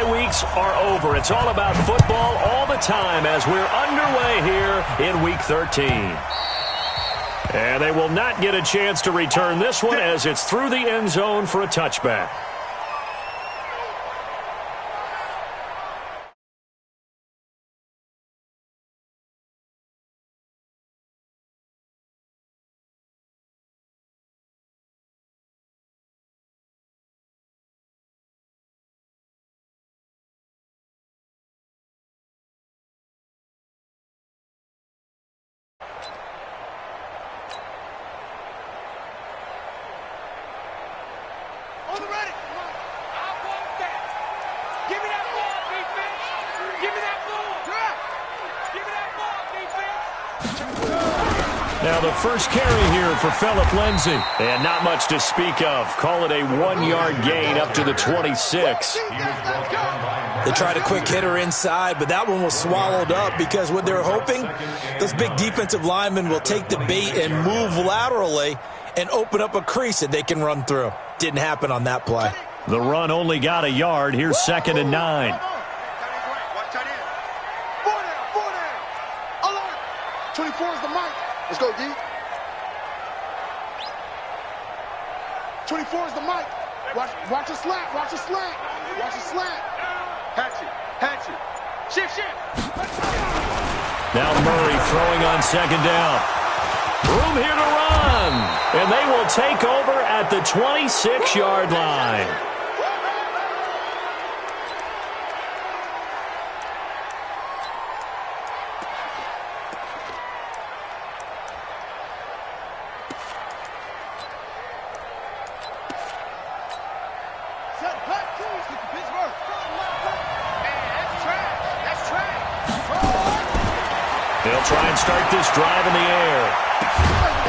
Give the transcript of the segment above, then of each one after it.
bye weeks are over. It's all about football all the time as we're underway here in Week 13. And they will not get a chance to return this one as it's through the end zone for a touchback. Now the first carry here for Phillip Lindsay. And not much to speak of. Call it a 1-yard gain up to the 26. They tried a quick hitter inside, but that one was swallowed up because what they're hoping, those big defensive linemen will take the bait and move laterally and open up a crease that they can run through. Didn't happen on that play. The run only got a yard. Here's 2nd and 9. 24 is the mic. Let's go, D. 24 is the mic. Watch a slant. Watch a slant. Watch a slant. Hatch it. Shift. Now Murray throwing on 2nd down. Room here to run. And they will take over at the 26-yard line. They'll try and start this drive in the air.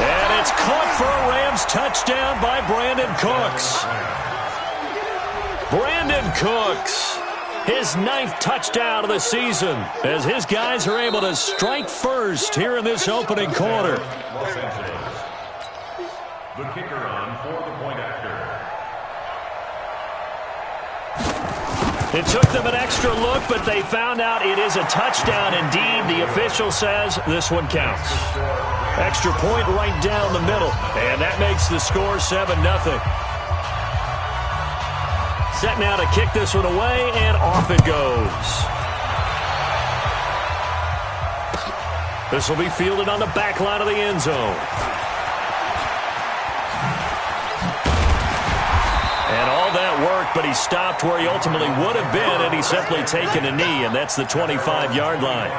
And it's caught for a Rams touchdown by Brandon Cooks. Brandon Cooks, his 9th touchdown of the season, as his guys are able to strike first here in this opening quarter. The kicker on for the point after. It took them an extra look, but they found out it is a touchdown indeed. The official says this one counts. Extra point right down the middle, and that makes the score 7-0. Set now to kick this one away, and off it goes. This will be fielded on the back line of the end zone. And all that work, but he stopped where he ultimately would have been, and he's simply taken a knee, and that's the 25-yard line.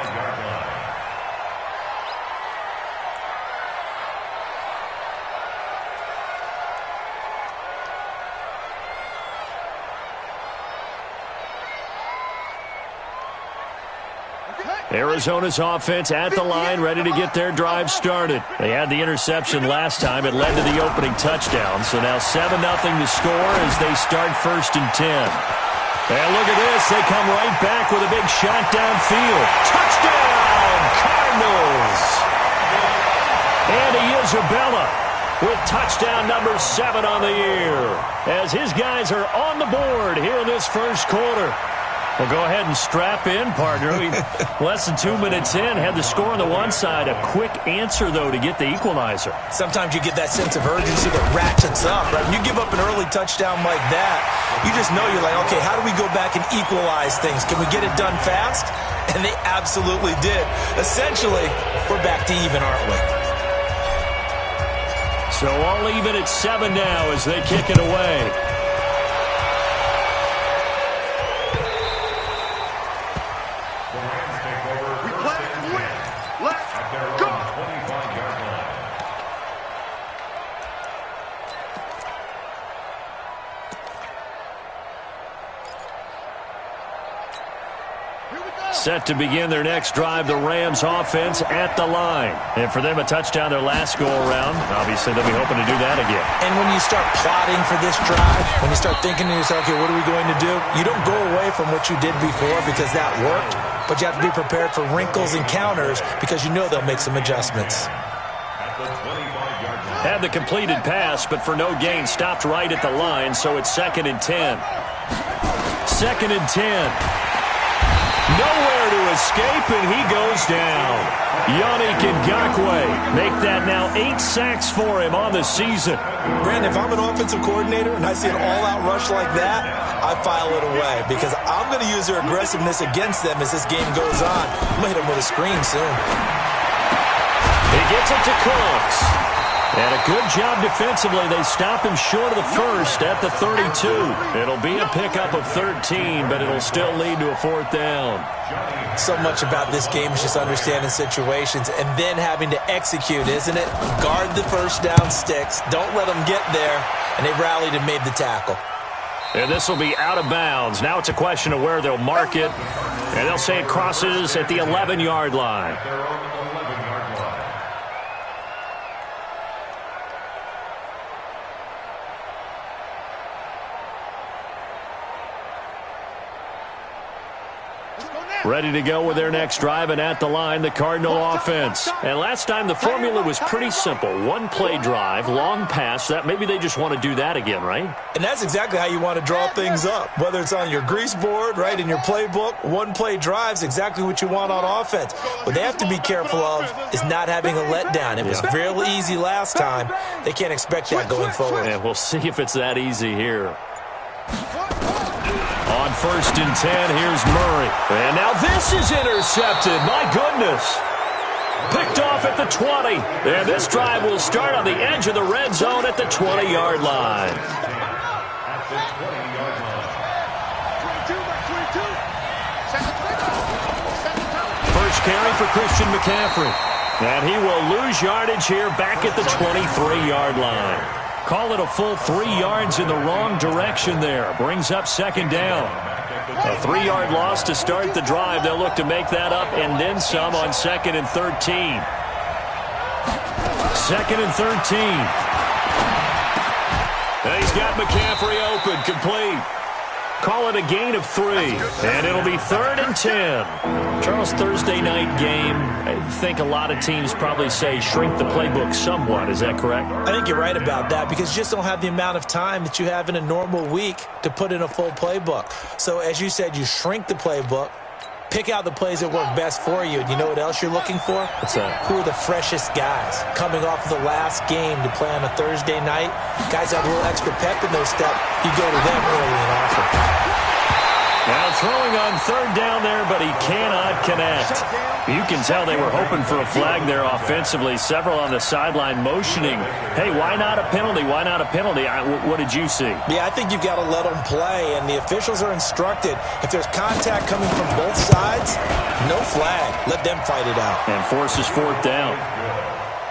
Arizona's offense at the line, ready to get their drive started. They had the interception last time. It led to the opening touchdown. So now 7-0 to score as they start 1st and 10. And look at this. They come right back with a big shot downfield. Touchdown, Cardinals! Andy Isabella with touchdown number 7 on the year, as his guys are on the board here in this first quarter. Well, go ahead and strap in, partner. Less than 2 minutes in, had the score on the one side. A quick answer, though, to get the equalizer. Sometimes you get that sense of urgency that ratchets up, right? When you give up an early touchdown like that, you just know you're like, okay, how do we go back and equalize things? Can we get it done fast? And they absolutely did. Essentially, we're back to even, aren't we? So all even at 7 now as they kick it away. Set to begin their next drive, the Rams offense at the line. And for them, a touchdown their last go-around. Obviously, they'll be hoping to do that again. And when you start plotting for this drive, when you start thinking to yourself, okay, what are we going to do? You don't go away from what you did before because that worked, but you have to be prepared for wrinkles and counters because you know they'll make some adjustments. Had the completed pass, but for no gain, stopped right at the line, so it's 2nd and 10. 2nd and 10. Nowhere to escape, and he goes down. Yannick Ngakoue make that now 8 sacks for him on the season. Brandon, if I'm an offensive coordinator and I see an all-out rush like that, I file it away because I'm going to use their aggressiveness against them as this game goes on. I'm going to hit them with a screen soon. He gets it to Cooks. And a good job defensively. They stop him short of the first at the 32. It'll be a pickup of 13, but it'll still lead to a 4th down. So much about this game is just understanding situations and then having to execute, isn't it? Guard the first down sticks. Don't let them get there. And they rallied and made the tackle. And this will be out of bounds. Now it's a question of where they'll mark it. And they'll say it crosses at the 11-yard line. Ready to go with their next drive, and at the line, the Cardinal offense. And last time, the formula was pretty simple. 1-play drive, long pass. That maybe they just want to do that again, right? And that's exactly how you want to draw things up. Whether it's on your grease board, right, in your playbook, 1-play drive's exactly what you want on offense. What they have to be careful of is not having a letdown. It was real easy last time. They can't expect that going forward. And we'll see if it's that easy here. On 1st and 10, here's Murray. And now this is intercepted. My goodness. Picked off at the 20. And this drive will start on the edge of the red zone at the 20-yard line. First carry for Christian McCaffrey. And he will lose yardage here back at the 23-yard line. Call it a full 3 yards in the wrong direction there. Brings up 2nd down. A 3-yard loss to start the drive. They'll look to make that up and then some on 2nd and 13. 2nd and 13. And he's got McCaffrey open, complete. Call it a gain of 3, and it'll be 3rd and 10. Charles, Thursday night game, I think a lot of teams probably say shrink the playbook somewhat. Is that correct? I think you're right about that because you just don't have the amount of time that you have in a normal week to put in a full playbook. So as you said, you shrink the playbook, pick out the plays that work best for you. And you know what else you're looking for? What's that? Who are the freshest guys coming off of the last game to play on a Thursday night? Guys have a little extra pep in their step. You go to them early and often. Now throwing on 3rd down there, but he cannot connect. You can tell they were hoping for a flag there offensively. Several on the sideline motioning, hey, why not a penalty? Why not a penalty? What did you see? Yeah, I think you've got to let them play, and the officials are instructed. If there's contact coming from both sides, no flag. Let them fight it out. And forces 4th down.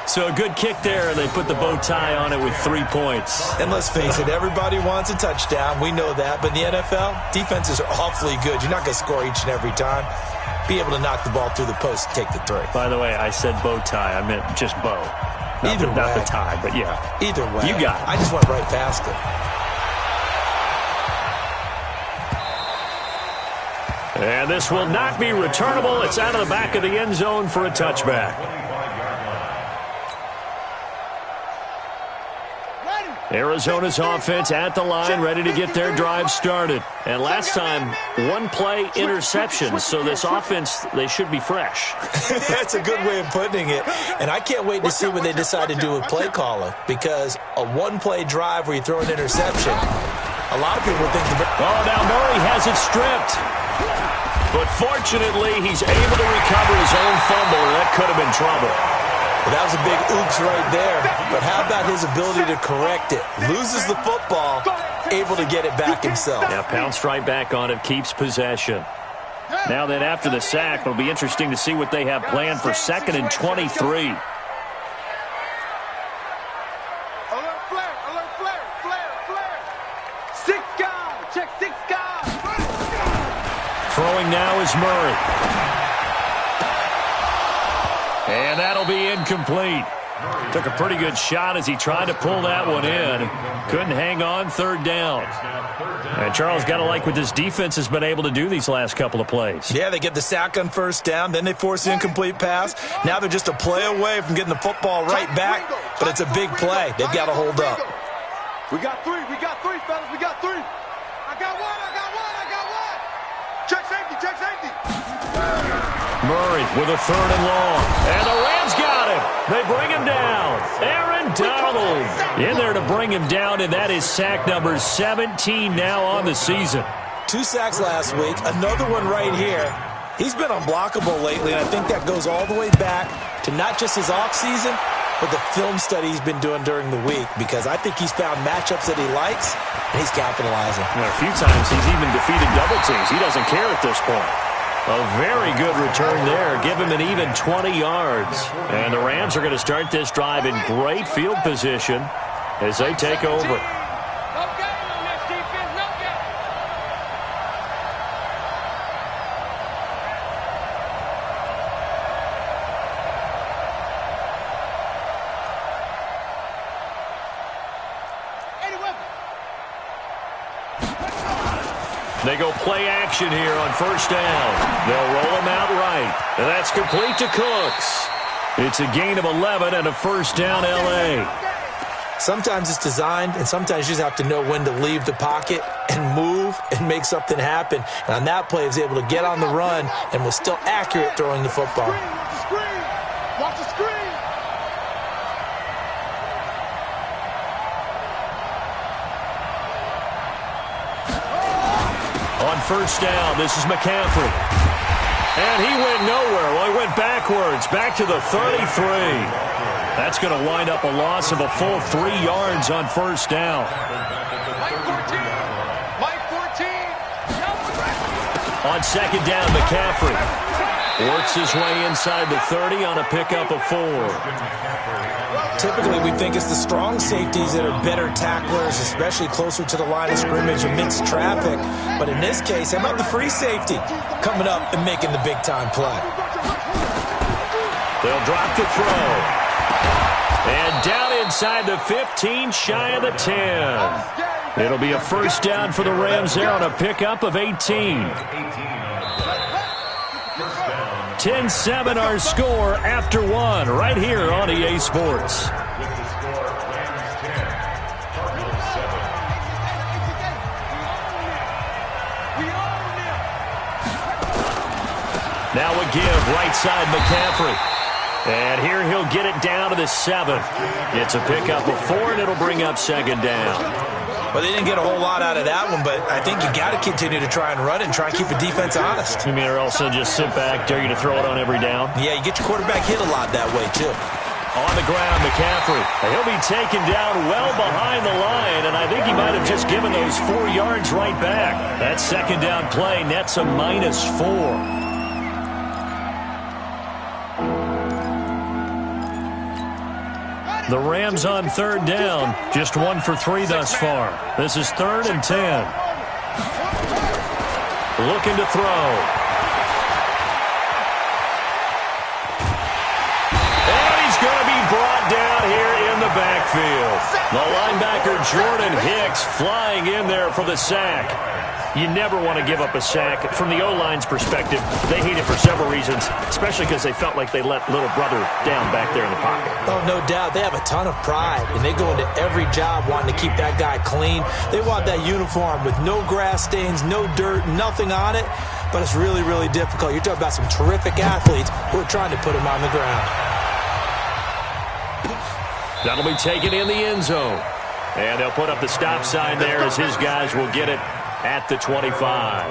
So a good kick there, and they put the bow tie on it with 3 points. And let's face it, everybody wants a touchdown. We know that. But in the NFL, defenses are awfully good. You're not going to score each and every time. Be able to knock the ball through the post and take the 3. By the way, I said bow tie. I meant just bow. Not the tie, but yeah. Either way. You got it. I just went right past it. And this will not be returnable. It's out of the back of the end zone for a touchback. Arizona's offense at the line, ready to get their drive started. And last time, 1-play interception. So this offense, they should be fresh. That's a good way of putting it. And I can't wait to see what they decide to do with play calling. Because a 1-play drive where you throw an interception, a lot of people think... Oh, now Murray has it stripped. But fortunately, he's able to recover his own fumble, or that could have been trouble. Well, that was a big oops right there. But how about his ability to correct it? Loses the football, able to get it back himself. Yeah, pounced right back on it, keeps possession. Now then, after the sack, it'll be interesting to see what they have planned for 2nd and 23. Alert flare. 6 guys, check 6 guys. Throwing now is Murray. And that'll be incomplete. Took a pretty good shot as he tried to pull that one in. Couldn't hang on, 3rd down. And Charles, got to like what this defense has been able to do these last couple of plays. Yeah, they get the sack on 1st down, then they force the incomplete pass. Now they're just a play away from getting the football right back, but it's a big play. They've got to hold up. We got 3, fellas, we got 3. I got one. Murray with a 3rd and long. And the Rams got him. They bring him down. Aaron Donald in there to bring him down, and that is sack number 17 now on the season. 2 sacks last week, another one right here. He's been unblockable lately, and I think that goes all the way back to not just his offseason, but the film study he's been doing during the week, because I think he's found matchups that he likes, and he's capitalizing. A few times he's even defeated double teams. He doesn't care at this point. A very good return there. Give him an even 20 yards. And the Rams are going to start this drive in great field position as they take over. They go play action here on 1st down. They'll roll him out right. And that's complete to Cooks. It's a gain of 11 and a 1st down L.A. Sometimes it's designed, and sometimes you just have to know when to leave the pocket and move and make something happen. And on that play, he was able to get on the run and was still accurate throwing the football. Watch the screen. On 1st down, this is McCaffrey. And he went nowhere. Well, he went backwards, back to the 33. That's going to wind up a loss of a full 3 yards on 1st down. Mike 14. On 2nd down, McCaffrey works his way inside the 30 on a pickup of 4. Typically, we think it's the strong safeties that are better tacklers, especially closer to the line of scrimmage amidst traffic. But in this case, how about the free safety coming up and making the big-time play? They'll drop the throw. And down inside the 15, shy of the 10. It'll be a 1st down for the Rams there on a pickup of 18. 10-7 our score after 1 right here on EA Sports. Now a give right side McCaffrey. And here he'll get it down to the 7. It's a pickup of 4, and it'll bring up 2nd down. Well, they didn't get a whole lot out of that one, but I think you got to continue to try and run and try and keep the defense honest. You mean or also just sit back, dare you to throw it on every down? Yeah, you get your quarterback hit a lot that way, too. On the ground, McCaffrey. He'll be taken down well behind the line, and I think he might have just given those 4 yards right back. That 2nd down play nets a -4. The Rams on 3rd down, just 1 for 3 thus far. This is 3rd and 10. Looking to throw. And he's going to be brought down here in the backfield. The linebacker Jordan Hicks flying in there for the sack. You never want to give up a sack. From the O-line's perspective, they hate it for several reasons, especially because they felt like they let little brother down back there in the pocket. Oh, no doubt. They have a ton of pride, and they go into every job wanting to keep that guy clean. They want that uniform with no grass stains, no dirt, nothing on it, but it's really, really difficult. You're talking about some terrific athletes who are trying to put him on the ground. That'll be taken in the end zone. And they'll put up the stop sign there as his guys will get it at the 25.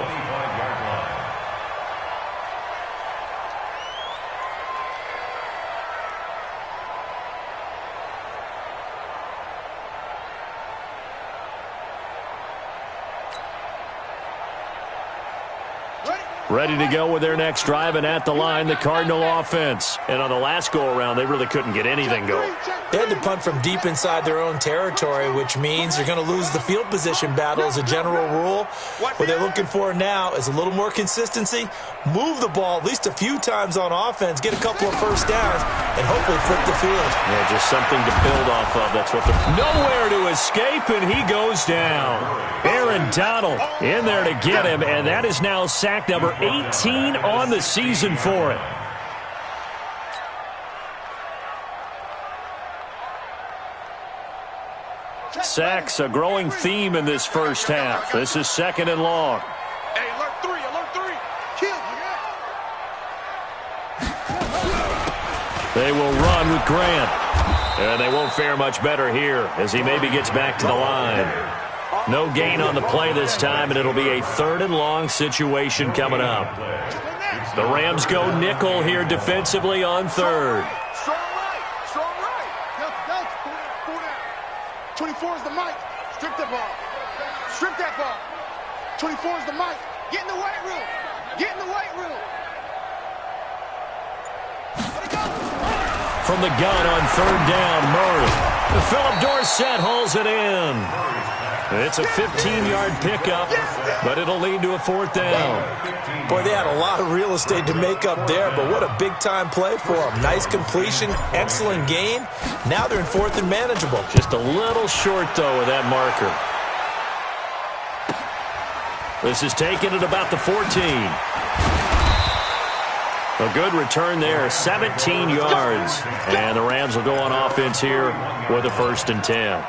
Ready to go with their next drive, and at the line, the Cardinal offense. And on the last go-around, they really couldn't get anything going. They had to punt from deep inside their own territory, which means they're going to lose the field position battle as a general rule. What they're looking for now is a little more consistency, move the ball at least a few times on offense, get a couple of 1st downs, and hopefully flip the field. Yeah, just something to build off of. That's what they're... Nowhere to escape, and he goes down. Aaron Donald in there to get him, and that is now sack number 18 on the season for it. Sacks, a growing theme in this first half. This is 2nd and long. Hey, alert 3, alert 3. Kill. They will run with Grant. And they won't fare much better here as he maybe gets back to the line. No gain on the play this time, and it'll be a 3rd and long situation coming up. The Rams go nickel here defensively on 3rd. Strong right. Pull down. 24 is the mic. Strip that ball. Strip that ball. 24 is the mic. Get in the weight room. Get in the weight room. From the gun on 3rd down, Murray. Philip Dorsett hauls it in. It's a 15-yard pickup, but it'll lead to a 4th down. Boy, they had a lot of real estate to make up there, but what a big-time play for them. Nice completion, excellent gain. Now they're in 4th and manageable. Just a little short, though, of that marker. This is taken at about the 14. A good return there, 17 yards. And the Rams will go on offense here with a 1st and 10.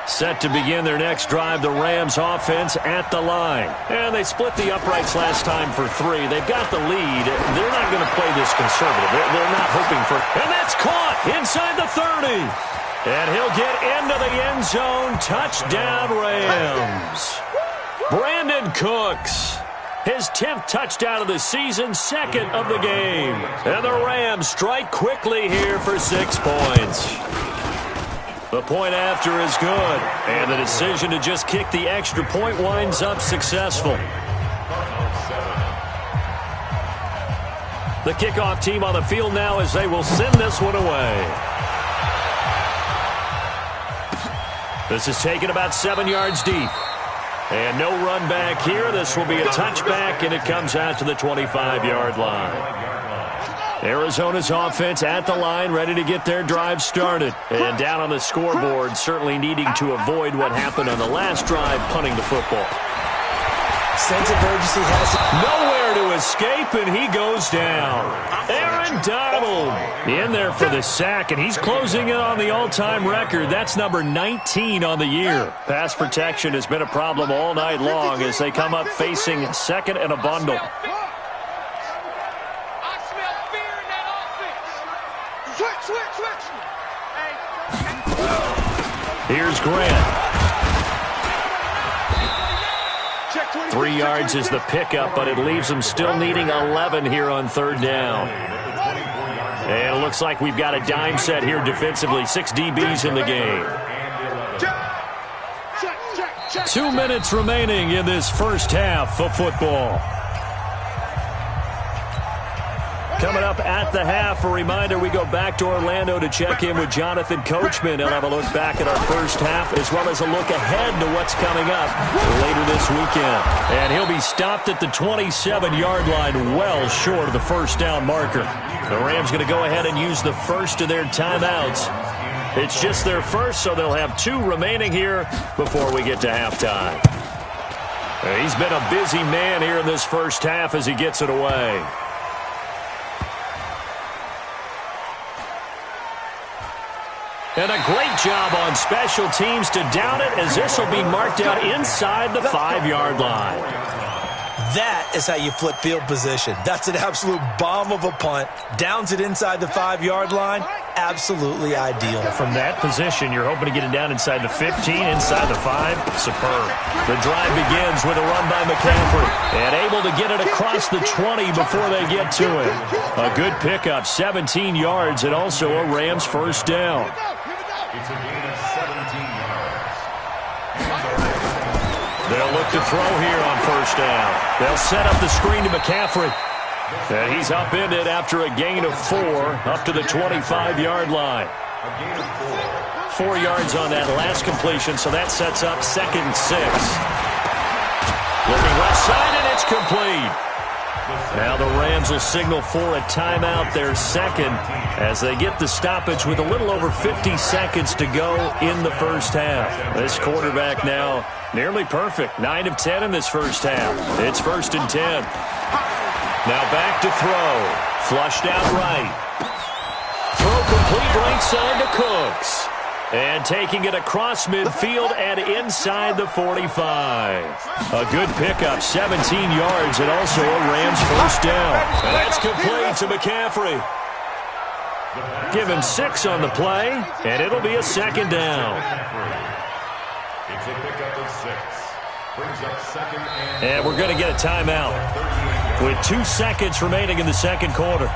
Set to begin their next drive, the Rams offense at the line. And they split the uprights last time for 3. They've got the lead. They're not going to play this conservative. They're not hoping for... And that's caught inside the 30. And he'll get into the end zone. Touchdown, Rams. Brandon Cooks. His 10th touchdown of the season, 2nd of the game. And the Rams strike quickly here for 6 points. The point after is good, and the decision to just kick the extra point winds up successful. The kickoff team on the field now as they will send this one away. This is taken about 7 yards deep. And no run back here. This will be a touchback, and it comes out to the 25-yard line. Arizona's offense at the line, ready to get their drive started. And down on the scoreboard, certainly needing to avoid what happened on the last drive, punting the football. Sense of urgency has nowhere to escape, and he goes down. Aaron Donald in there for the sack, and he's closing in on the all-time record. That's number 19 on the year. Pass protection has been a problem all night long as they come up facing 2nd and a bundle. Here's Grant. 3 yards is the pickup, but it leaves them still needing 11 here on 3rd down. And it looks like we've got a dime set here defensively. 6 DBs in the game. 2 minutes remaining in this first half of football. Coming up at the half, a reminder, we go back to Orlando to check in with Jonathan Coachman. He'll have a look back at our first half as well as a look ahead to what's coming up later this weekend. And he'll be stopped at the 27-yard line, well short of the 1st down marker. The Rams going to go ahead and use the first of their timeouts. It's just their first, so they'll have 2 remaining here before we get to halftime. He's been a busy man here in this first half as he gets it away. And a great job on special teams to down it as this will be marked out inside the 5-yard line. That is how you flip field position. That's an absolute bomb of a punt. Downs it inside the 5-yard line. Absolutely ideal. From that position, you're hoping to get it down inside the 15, inside the 5. Superb. The drive begins with a run by McCaffrey. And able to get it across the 20 before they get to it. A good pickup, 17 yards, and also a Rams 1st down. It's a gain of 17 yards. They'll look to throw here on 1st down. They'll set up the screen to McCaffrey. And he's upended after a gain of 4 up to the 25-yard line. 4 yards on that last completion, so that sets up 2nd and 6. Looking left side, and it's complete. Now the Rams will signal for a timeout, their 2nd, as they get the stoppage with a little over 50 seconds to go in the first half. This quarterback now nearly perfect. 9 of 10 in this first half. It's 1st and 10. Now back to throw. Flushed out right. Throw complete right side to Cooks. And taking it across midfield and inside the 45. A good pickup, 17 yards, and also a Rams first down. And that's complete to McCaffrey. Give him 6 on the play, and it'll be a second down. It's a pickup of 6. Brings up second and we're going to get a timeout with 2 seconds remaining in the second quarter.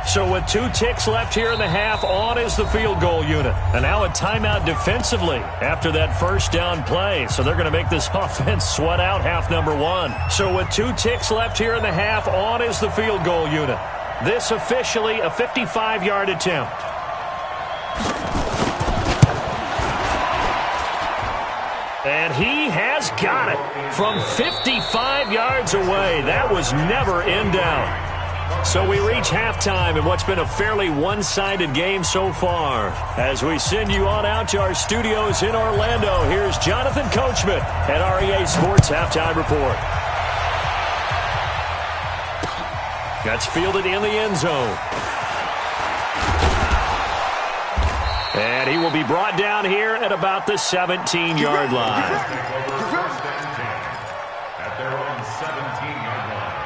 So with 2 ticks left here in the half, on is the field goal unit. And now a timeout defensively after that first down play. So they're going to make this offense sweat out half number 1. So with 2 ticks left here in the half, on is the field goal unit. This officially a 55-yard attempt. And he has got it from 55 yards away. That was never in doubt. So we reach halftime in what's been a fairly one-sided game so far. As we send you on out to our studios in Orlando, here's Jonathan Coachman at REA Sports Halftime Report. That's fielded in the end zone. And he will be brought down here at about the 17-yard line. at their own 17-yard line.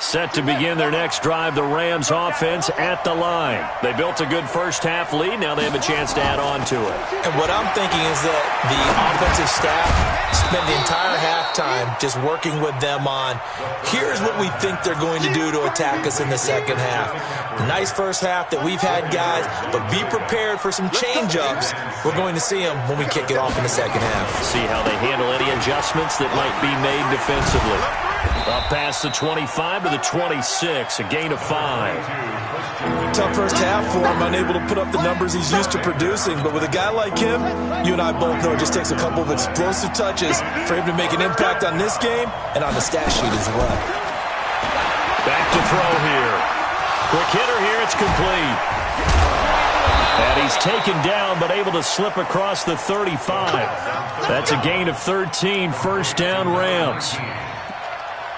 Set to begin their next drive, the Rams offense at the line. They built a good first-half lead. Now they have a chance to add on to it. And what I'm thinking is that the offensive staff spent the entire halftime just working with them on, here's what we think they're going to do to attack us in the second half. Nice first half that we've had, guys, but be prepared for some change-ups. We're going to see them when we kick it off in the second half. See how they handle any adjustments that might be made defensively. Up past the 25 to the 26, a gain of 5. Tough first half for him, unable to put up the numbers he's used to producing. But with a guy like him, you and I both know it just takes a couple of explosive touches for him to make an impact on this game and on the stat sheet as well. Back to throw here. Quick hitter here, it's complete. And he's taken down but able to slip across the 35. That's a gain of 13, first down Rams.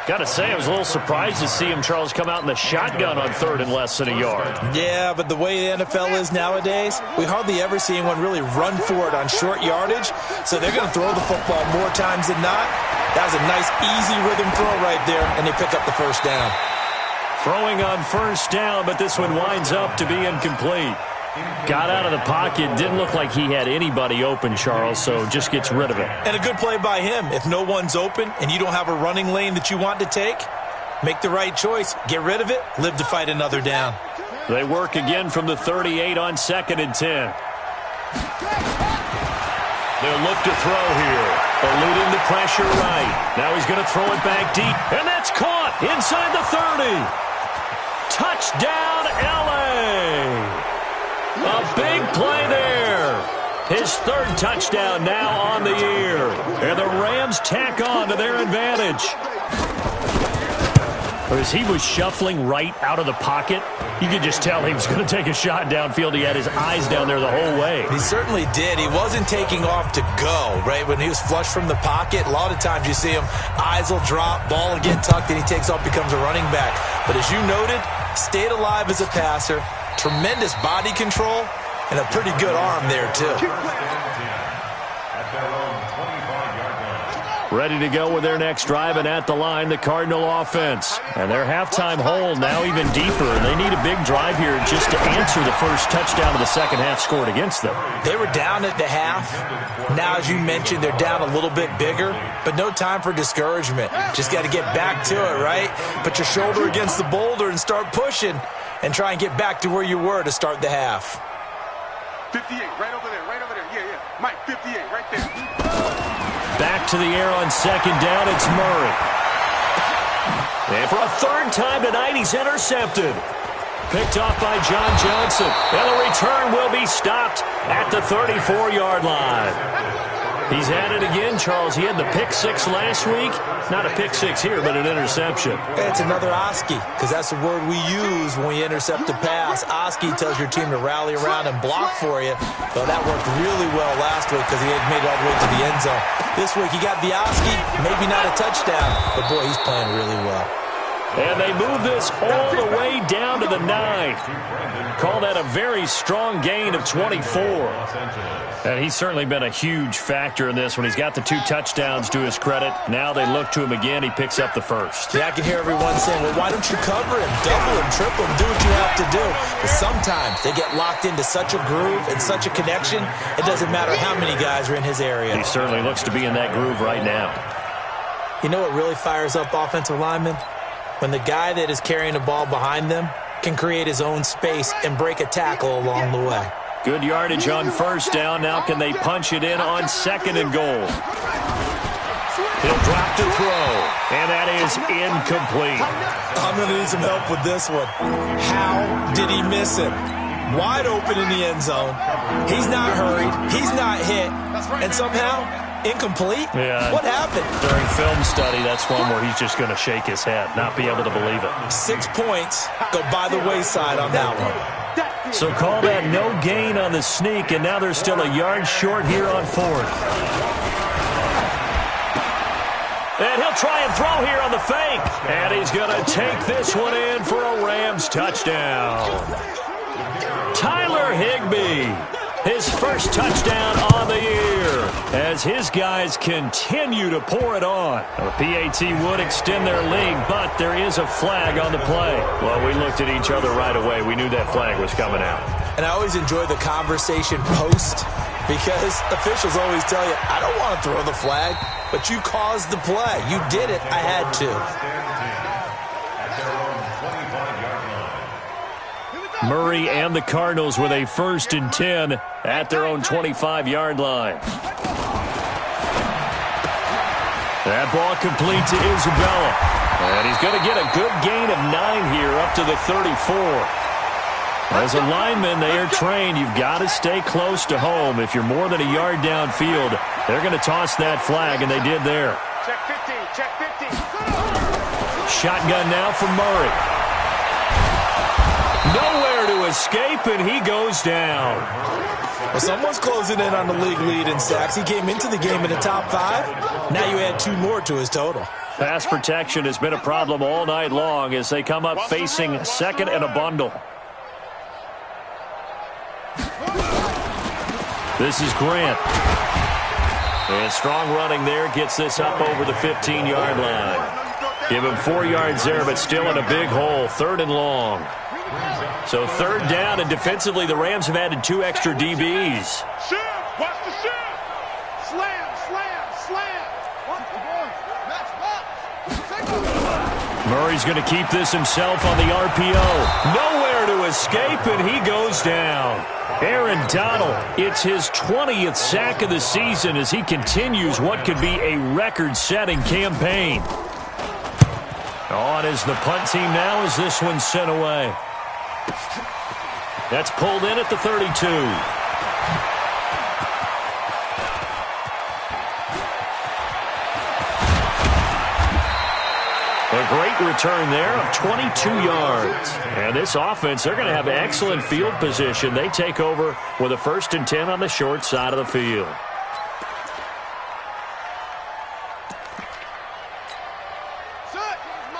Got to say, I was a little surprised to see him, Charles, come out in the shotgun on third and less than a yard. Yeah, but the way the NFL is nowadays, we hardly ever see anyone really run for it on short yardage. So they're going to throw the football more times than not. That was a nice, easy rhythm throw right there, and they pick up the first down. Throwing on first down, but this one winds up to be incomplete. Got out of the pocket. Didn't look like he had anybody open, Charles, so just gets rid of it. And a good play by him. If no one's open and you don't have a running lane that you want to take, make the right choice. Get rid of it. Live to fight another down. They work again from the 38 on 2nd and 10. They'll look to throw here. Eluding the pressure right. Now he's going to throw it back deep. And that's caught inside the 30. Touchdown, L.A. A big play there. His third touchdown now on the year. And the Rams tack on to their advantage. As he was shuffling right out of the pocket, you could just tell he was going to take a shot downfield. He had his eyes down there the whole way. He certainly did. He wasn't taking off to go, right? When he was flush from the pocket, a lot of times you see him, eyes will drop, ball will get tucked, and he takes off, becomes a running back. But as you noted, stayed alive as a passer, tremendous body control, and a pretty good arm there, too. Ready to go with their next drive, and at the line, the Cardinal offense. And their halftime hole now even deeper, and they need a big drive here just to answer the first touchdown of the second half scored against them. They were down at the half. Now, as you mentioned, they're down a little bit bigger, but no time for discouragement. Just got to get back to it, right? Put your shoulder against the boulder and start pushing and try and get back to where you were to start the half. 58, right over there. Yeah. Mike, 58, right there. Back to the air on second down, it's Murray. And for a third time tonight, he's intercepted. Picked off by John Johnson. And the return will be stopped at the 34-yard line. He's at it again, Charles. He had the pick six last week. Not a pick six here, but an interception. It's another Oski, because that's the word we use when we intercept a pass. Oski tells your team to rally around and block for you. Well, that worked really well last week because he had made it all the way to the end zone. This week he got the Oski, maybe not a touchdown, but boy, he's playing really well. And they move this all the way down to the 9. Call that a very strong gain of 24. And he's certainly been a huge factor in this when he's got the 2 touchdowns to his credit. Now they look to him again. He picks up the first. Yeah, I can hear everyone saying, well, why don't you cover him, double him, triple him, do what you have to do. But sometimes they get locked into such a groove and such a connection, it doesn't matter how many guys are in his area. He certainly looks to be in that groove right now. You know what really fires up offensive linemen? When the guy that is carrying the ball behind them can create his own space and break a tackle along the way. Good yardage on first down. Now can they punch it in on 2nd and goal? He'll drop to throw, and that is incomplete. I'm going to need some help with this one. How did he miss him? Wide open in the end zone. He's not hurried. He's not hit. And somehow, incomplete? Yeah. What happened? During film study, that's one where he's just going to shake his head, not be able to believe it. 6 points go by the wayside on that one. So call that no gain on the sneak, and now they're still a yard short here on 4th. And he'll try and throw here on the fake. And he's going to take this one in for a Rams touchdown. Tyler Higbee, his first touchdown on the year, as his guys continue to pour it on. The PAT would extend their lead, but there is a flag on the play. Well, we looked at each other right away. We knew that flag was coming out. And I always enjoy the conversation post, because officials always tell you, I don't want to throw the flag, but you caused the play. You did it. I had to. Murray and the Cardinals with a 1st and 10 at their own 25-yard line. That ball complete to Isabella. And he's going to get a good gain of 9 here up to the 34. As a lineman, they are trained. You've got to stay close to home. If you're more than a yard downfield, they're going to toss that flag, and they did there. Check 50, check 50. Shotgun now for Murray. Nowhere to escape, and he goes down. Well, someone's closing in on the league lead in sacks. He came into the game in the top 5. Now you add 2 more to his total. Pass protection has been a problem all night long as they come up facing 2nd and a bundle. This is Grant. And strong running there gets this up over the 15-yard line. Give him 4 yards there, but still in a big hole. 3rd and long. So 3rd down, and defensively the Rams have added 2 extra DBs. Shift! Watch the shift! Slam, slam, slam! Murray's going to keep this himself on the RPO. Nowhere to escape, and he goes down. Aaron Donald, it's his 20th sack of the season as he continues what could be a record-setting campaign. On is the punt team now as this one's sent away. That's pulled in at the 32. A great return there of 22 yards. And this offense, they're going to have excellent field position. They take over with a 1st and 10 on the short side of the field.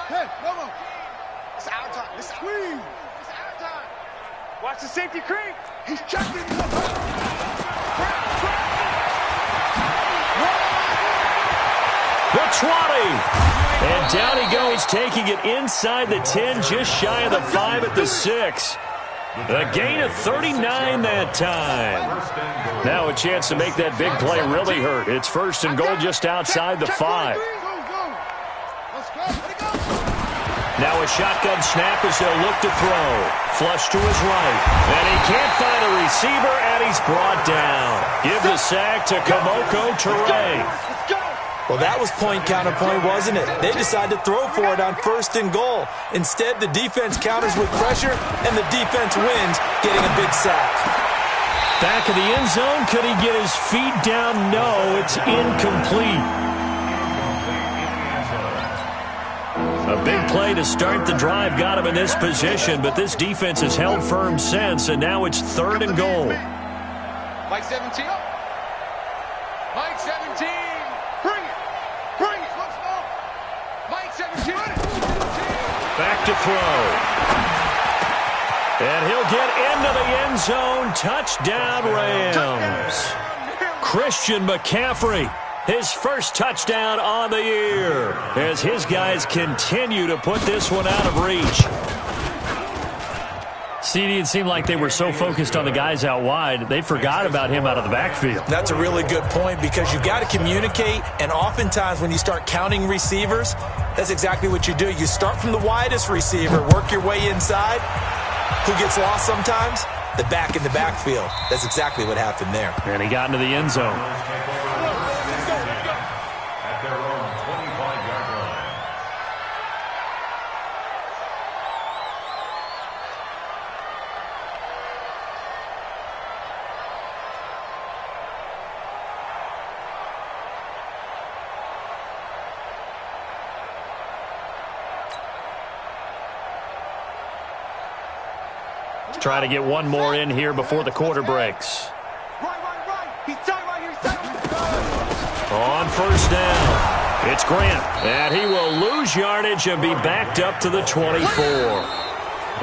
Hey, Momo. It's our time. It's our time. Watch the safety creep. He's checking. The 20. And down he goes, taking it inside the 10, just shy of the 5 at the 6. A gain of 39 that time. Now a chance to make that big play really hurt. It's 1st and goal just outside the 5. Now a shotgun snap as they'll look to throw. Flush to his right. And he can't find a receiver, and he's brought down. Give the sack to Kamoko Toure. Well, that was point counterpoint, wasn't it? They decided to throw for it on 1st and goal. Instead, the defense counters with pressure, and the defense wins, getting a big sack. Back of the end zone. Could he get his feet down? No, it's incomplete. A big play to start the drive got him in this position, but this defense has held firm since, and now it's 3rd and goal. Mike 17. Mike 17. Bring it. Bring it. Mike 17. to throw. And he'll get into the end zone. Touchdown, Rams. Christian McCaffrey, his first touchdown on the year, as his guys continue to put this one out of reach. CD, it seemed like they were so focused on the guys out wide, they forgot about him out of the backfield. That's a really good point, because you got to communicate, and oftentimes when you start counting receivers, that's exactly what you do. You start from the widest receiver, work your way inside. Who gets lost sometimes? The back in the backfield. That's exactly what happened there. And he got into the end zone. At their own 25-yard line. Try to get one more in here before the quarter breaks. Right. He's tight right here. He's tight. On first down, it's Grant. And he will lose yardage and be backed up to the 24.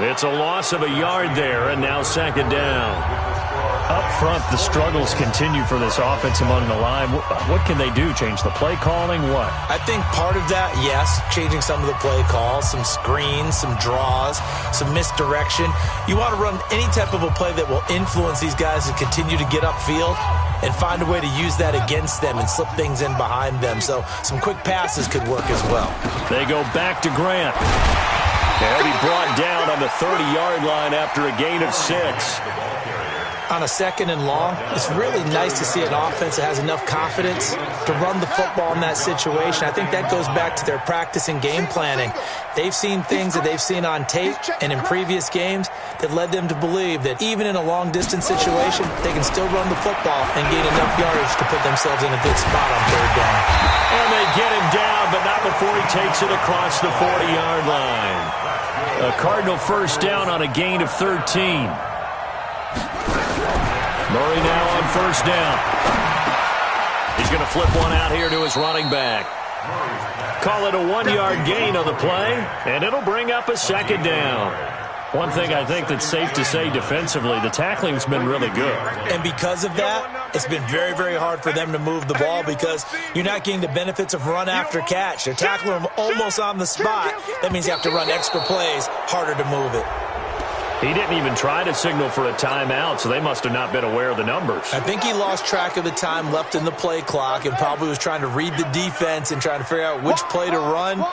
It's a loss of a yard there, and now second down. Up front, the struggles continue for this offense among the line. What can they do? Change the play calling? What? I think part of that, yes, changing some of the play calls, some screens, some draws, some misdirection. You want to run any type of a play that will influence these guys to continue to get upfield and find a way to use that against them and slip things in behind them. So some quick passes could work as well. They go back to Grant. And he brought down on the 30-yard line after a gain of 6. On a second and long, it's really nice to see an offense that has enough confidence to run the football in that situation. I think that goes back to their practice and game planning. They've seen things that they've seen on tape and in previous games that led them to believe that even in a long-distance situation, they can still run the football and gain enough yardage to put themselves in a good spot on third down. And they get him down, but not before he takes it across the 40-yard line. A Cardinal first down on a gain of 13. Murray now on first down. He's going to flip one out here to his running back. Call it a 1-yard gain on the play, and it'll bring up a second down. One thing I think that's safe to say defensively, the tackling's been really good. And because of that, it's been very, very hard for them to move the ball because you're not getting the benefits of run after catch. They're tackling them almost on the spot. That means you have to run extra plays, harder to move it. He didn't even try to signal for a timeout, so they must have not been aware of the numbers. I think he lost track of the time left in the play clock and probably was trying to read the defense and trying to figure out which play to run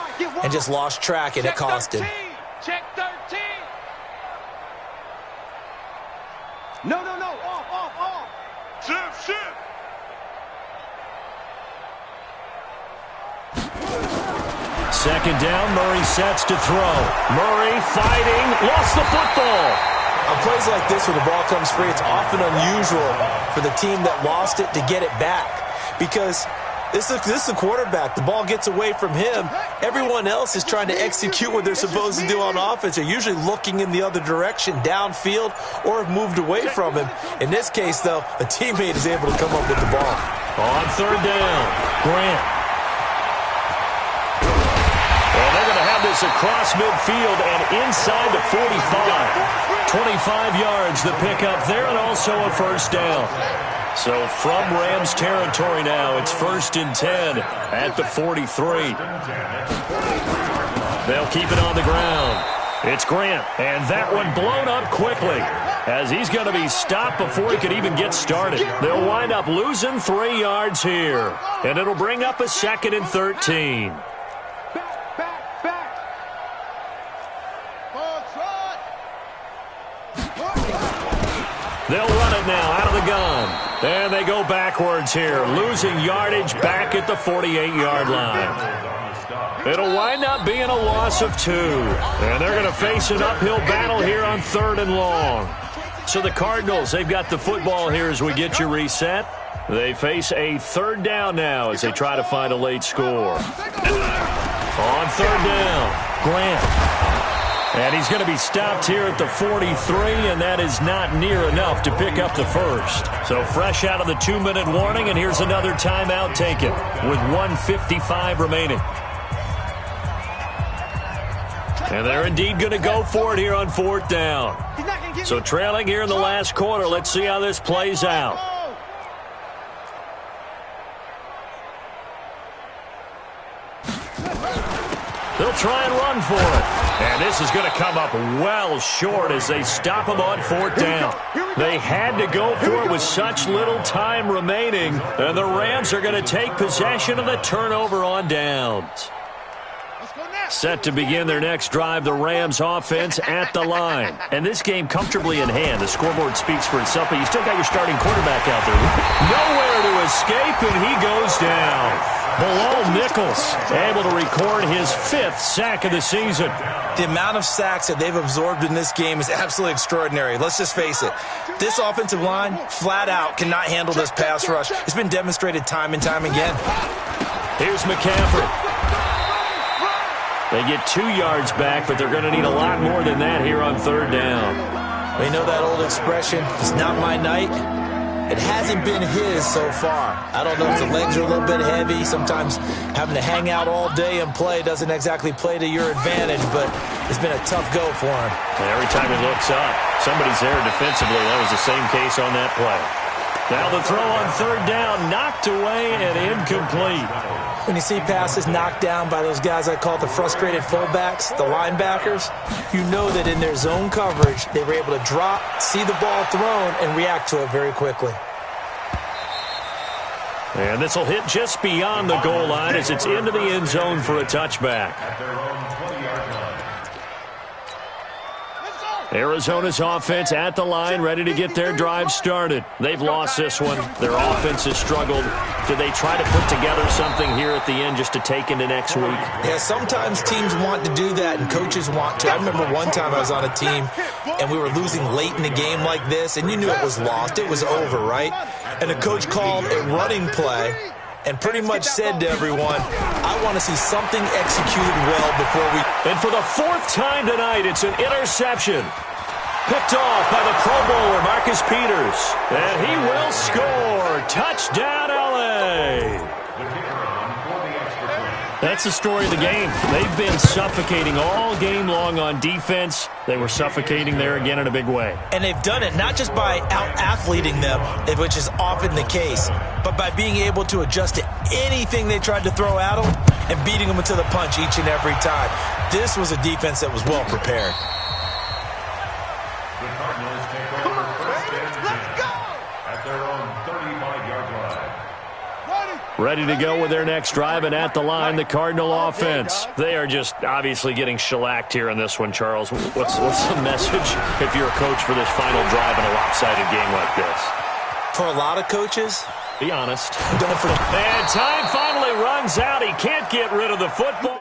and just lost track, and it cost him. Check 13. No. Off. Shift. Second down, Murray sets to throw. Murray fighting, lost the football. On plays like this where the ball comes free, it's often unusual for the team that lost it to get it back because this is the quarterback. The ball gets away from him. Everyone else is trying to execute what they're supposed to do on offense. They're usually looking in the other direction, downfield, or have moved away from him. In this case, though, a teammate is able to come up with the ball. On third down, Grant. This across midfield and inside the 45. 25 yards the pickup there, and also a first down. So from Rams territory now, it's 1st and 10 at the 43. They'll keep it on the ground. It's Grant, and that one blown up quickly as he's going to be stopped before he could even get started. They'll wind up losing 3 yards here, and it'll bring up a 2nd and 13. They'll run it now out of the gun. And they go backwards here, losing yardage back at the 48-yard line. It'll wind up being a loss of 2. And they're going to face an uphill battle here on 3rd and long. So the Cardinals, they've got the football here as we get you reset. They face a 3rd down now as they try to find a late score. On 3rd down, Grant. And he's going to be stopped here at the 43, and that is not near enough to pick up the first. So fresh out of the 2-minute warning, and here's another timeout taken with 1:55 remaining. And they're indeed going to go for it here on 4th down. So trailing here in the last quarter. Let's see how this plays out. They'll try and run for it. And this is going to come up well short as they stop them on 4th down. They had to go for it with such little time remaining. And the Rams are going to take possession of the turnover on downs. Set to begin their next drive, the Rams offense at the line. And this game comfortably in hand. The scoreboard speaks for itself, but you still got your starting quarterback out there. Nowhere to escape, and he goes down. Bilal Nichols able to record his 5th sack of the season. The amount of sacks that they've absorbed in this game is absolutely extraordinary. Let's just face it. This offensive line, flat out, cannot handle this pass rush. It's been demonstrated time and time again. Here's McCaffrey. They get 2 yards back, but they're going to need a lot more than that here on 3rd down. We know that old expression, it's not my night. It hasn't been his so far. I don't know if the legs are a little bit heavy. Sometimes having to hang out all day and play doesn't exactly play to your advantage, but it's been a tough go for him. And every time he looks up, somebody's there defensively. That was the same case on that play. Now the throw on 3rd down, knocked away and incomplete. When you see passes knocked down by those guys I call the frustrated fullbacks, the linebackers, you know that in their zone coverage, they were able to drop, see the ball thrown, and react to it very quickly. And this will hit just beyond the goal line as it's into the end zone for a touchback. Arizona's offense at the line, ready to get their drive started. They've lost this one. Their offense has struggled. Do they try to put together something here at the end just to take into next week? Yeah, sometimes teams want to do that and coaches want to. I remember one time I was on a team and we were losing late in the game like this, and you knew it was lost. It was over, right? And the coach called a running play and pretty much said to everyone, I want to see something executed well before we... And for the 4th time tonight, it's an interception. Picked off by the Pro Bowler, Marcus Peters. And he will score. Touchdown, L.A. That's the story of the game. They've been suffocating all game long on defense. They were suffocating there again in a big way. And they've done it not just by out-athleting them, which is often the case, but by being able to adjust to anything they tried to throw at them and beating them to the punch each and every time. This was a defense that was well prepared. The Cardinals take over first and 10 at their own 35-yard line. Ready to go with their next drive, and at the line, the Cardinal offense. They are just obviously getting shellacked here in this one, Charles. What's the message if you're a coach for this final drive in a lopsided game like this? For a lot of coaches, be honest. don't for them. And time finally runs out. He can't get rid of the football.